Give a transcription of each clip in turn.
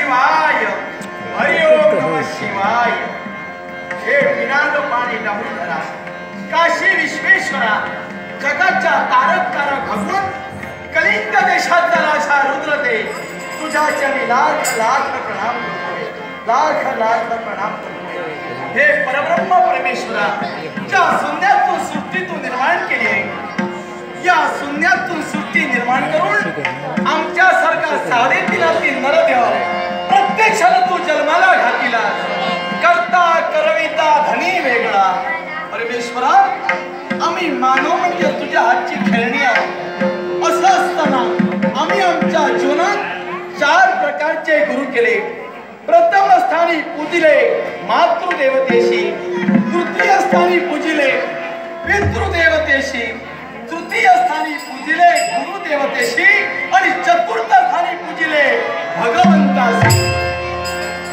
शिवाय हरि ओम नमः शिवाय। हे विनाद पाणी डमरुधरा काशी विश्वेश्वरा जगाच्या तारककार भगवन कलिंग देशाचा राजा रुद्रते तुझ्या चरणी लाख लाख प्रणाम करतोय, लाख लाख प्रणाम करतोय। हे परब्रह्म परमेश्वरा ज्या शून्यातून सृष्टी तू निर्माण केली आहे, या शून्यातून सृष्टी निर्माण करून आमच्यासारखा साडेतीनातील नरदेव प्रत्यक्षाला तू जन्माला घातला। करता करविता धनी वेगळा परमेश्वरा, आम्ही मानव म्हणजे तुझ्या हातची खेळणी आहोत। असं असताना आम्ही आमच्या जीवनात 4 प्रकारचे गुरु केले। प्रथम स्थानी पूजिले मातृदेवतेशी, तृतीय स्थानी पूजिले पितृदेवतेशी, तृतीय स्थानी पूजिले गुरुदेवतेशी आणि चतुर्थ स्थानी पूजिले भगवंताशी।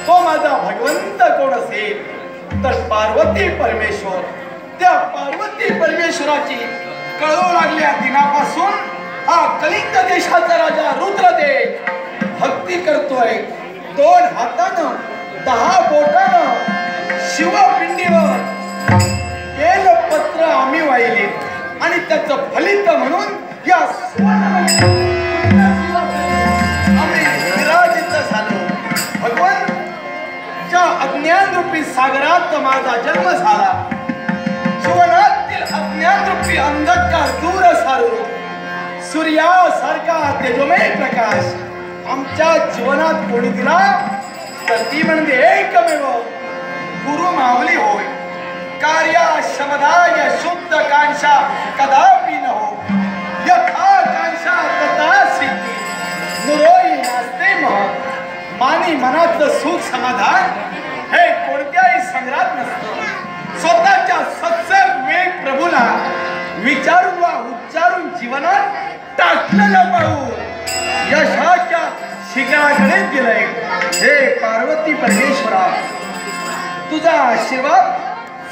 तो माझा भगवंत कोण असेल तर पार्वती परमेश्वर। त्या पार्वती परमेश्वराची कळू लागल्या दिनापासून हा कलिंग देशाचा राजा रुद्रदेव भक्ती करतोय। 2 हातानं 10 बोटानं शिवपिंडीवर बेलपत्र आम्ही वाहिले आणि त्याचं फलित म्हणून या आम्ही विराजित झालो। भगवंतच्या अज्ञान रूपी सागरात माझा जन्म झाला। जीवनातील अज्ञान रूपी अंधकार दूर सारून सूर्यासारखा तेजोमय प्रकाश आमच्या जीवनात कोणी दिला तर ती म्हणजे एकमेव गुरु माऊली होय। कार्या शमदाय शुद्ध कांक्षा कदापि न हो, यथा कांक्षा तथा सिद्धी नुरोई नास्ते महत्। मानी मनातलं सुख समाधान हे कोणत्याही संग्रात नसतं। स्वतःच्या सत्संग वेग प्रभूला विचारून वा उच्चारून जीवनात टाकलेलं पाहून यशाच्या शिखराकडे गेलंय। हे पार्वती परमेश्वरा, तुझा आशीर्वाद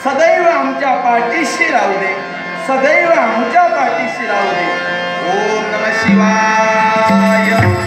सदैव आमच्या पाठीशी राहू दे, सदैव आमच्या पाठीशी राहू दे। ओम नमः शिवाय।